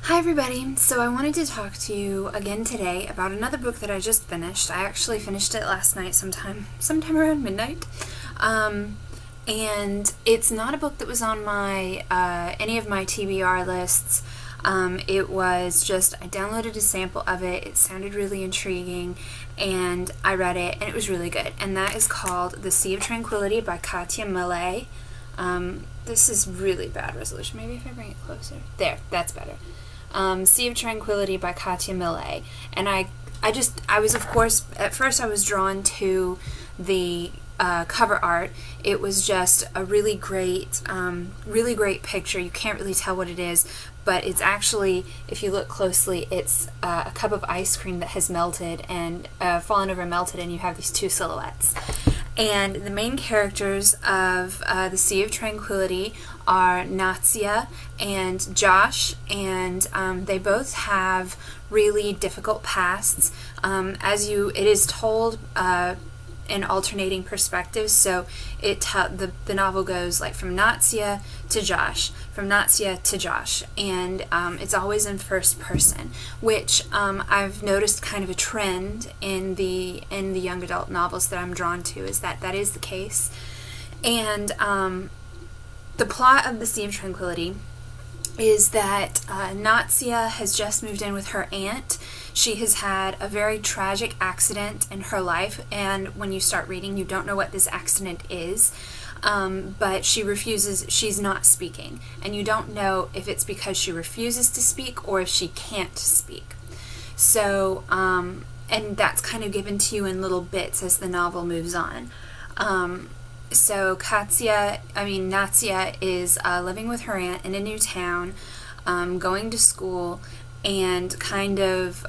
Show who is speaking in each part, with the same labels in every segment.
Speaker 1: Hi everybody, so I wanted to talk to you again today about another book that I just finished. I actually finished it last night sometime around midnight. And it's not a book that was on my any of my TBR lists. It was just, I downloaded a sample of it, it sounded really intriguing, and I read it, and it was really good. And that is called The Sea of Tranquility by Katha Millay. This is really bad resolution. Maybe if I bring it closer. There, that's better. Sea of Tranquility by Katha Millay. And I was, of course, at first I was drawn to the cover art. It was just a really great picture. You can't really tell what it is, but it's actually, if you look closely, it's a cup of ice cream that has melted and fallen over and melted, and you have these two silhouettes. And the main characters of The Sea of Tranquility are Natsia and Josh, and they both have really difficult pasts. It is told in alternating perspectives, so the novel goes like from Natsia to Josh, and it's always in first person, which I've noticed kind of a trend in the young adult novels that I'm drawn to, is that is the case. And the plot of The Sea of Tranquility is that Natsia has just moved in with her aunt. She has had a very tragic accident in her life, and when you start reading, you don't know what this accident is, but she's not speaking, and you don't know if it's because she refuses to speak or if she can't speak. So, and that's kind of given to you in little bits as the novel moves on. So Natsia is living with her aunt in a new town, going to school, and kind of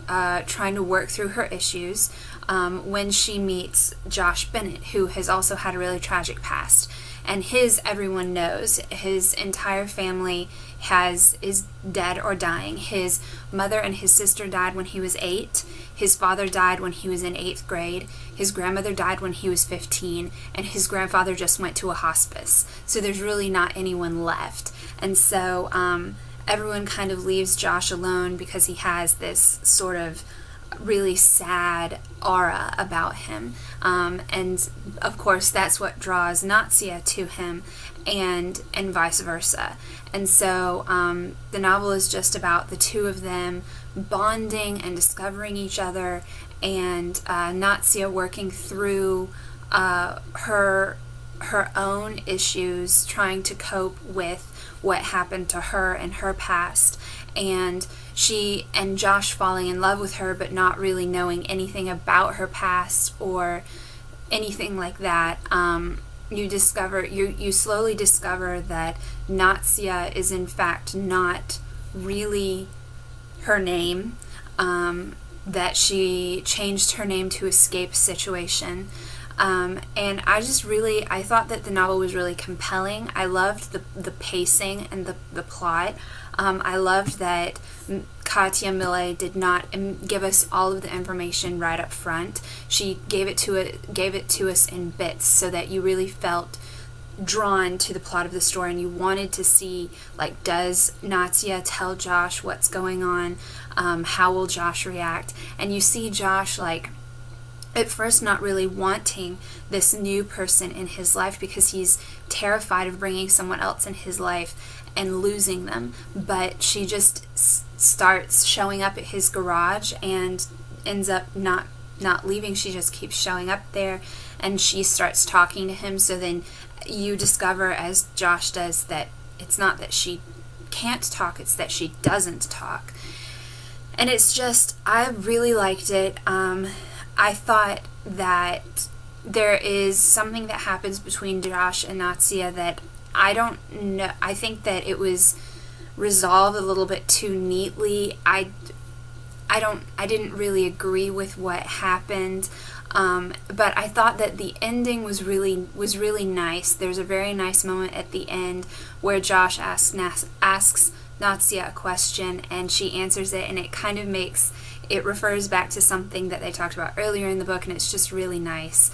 Speaker 1: trying to work through her issues when she meets Josh Bennett, who has also had a really tragic past. And everyone knows, his entire family is dead or dying. His mother and his sister died when he was 8. His father died when he was in 8th grade. His grandmother died when he was 15. And his grandfather just went to a hospice. So there's really not anyone left. And so everyone kind of leaves Josh alone because he has this sort of really sad aura about him, and of course that's what draws Natsia to him, and vice versa. And so the novel is just about the two of them bonding and discovering each other, and Natsia working through her own issues, trying to cope with what happened to her and her past, and she and Josh falling in love with her but not really knowing anything about her past or anything like that. You slowly discover that Natsia is in fact not really her name, that she changed her name to escape a situation. And I thought that the novel was really compelling. I loved the pacing and the plot. I loved that Katha Millay did not give us all of the information right up front. She gave it to us in bits, so that you really felt drawn to the plot of the story, and you wanted to see, like, does Natsia tell Josh what's going on? How will Josh react? And you see Josh, like, at first not really wanting this new person in his life because he's terrified of bringing someone else in his life and losing them, but she just starts showing up at his garage and ends up not leaving. She just keeps showing up there, and she starts talking to him. So then you discover, as Josh does, that it's not that she can't talk, it's that she doesn't talk. And it's just, I really liked it. I thought that there is something that happens between Josh and Natsia that I don't know. I think that it was resolved a little bit too neatly. I didn't really agree with what happened, but I thought that the ending was really nice. There's a very nice moment at the end where Josh asks Natsia a question, and she answers it, and it kind of makes it refers back to something that they talked about earlier in the book, and it's just really nice.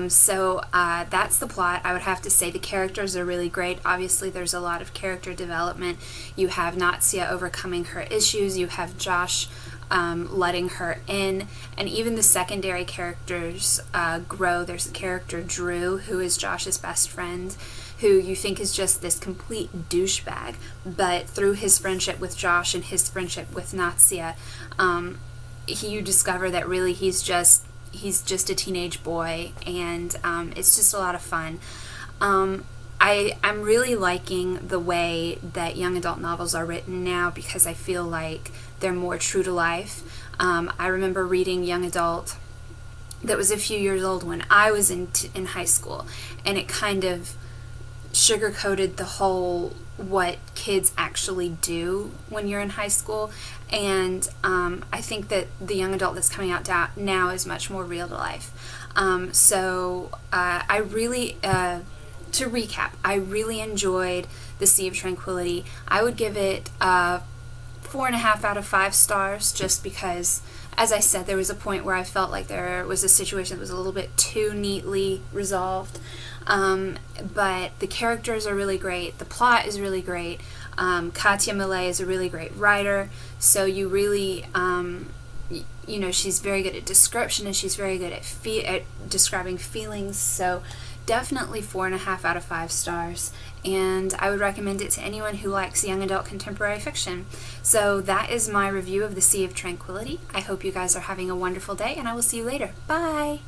Speaker 1: So that's the plot. I would have to say the characters are really great. Obviously, there's a lot of character development. You have Natsia overcoming her issues. You have Josh letting her in, and even the secondary characters grow. There's the character Drew, who is Josh's best friend, who you think is just this complete douchebag, but through his friendship with Josh and his friendship with Natsia, you discover that really he's just a teenage boy, and it's just a lot of fun. I'm really liking the way that young adult novels are written now, because I feel like they're more true to life. I remember reading young adult that was a few years old when I was in high school, and it kind of sugar-coated the whole what kids actually do when you're in high school, and I think that the young adult that's coming out now is much more real to life. So I really, to recap, I really enjoyed The Sea of Tranquility. I would give it 4.5 out of 5 stars, just because, as I said, there was a point where I felt like there was a situation that was a little bit too neatly resolved. But the characters are really great. The plot is really great. Katha Millay is a really great writer. So you really, she's very good at description, and she's very good at describing feelings. So definitely 4.5 out of 5 stars. And I would recommend it to anyone who likes young adult contemporary fiction. So that is my review of The Sea of Tranquility. I hope you guys are having a wonderful day, and I will see you later. Bye!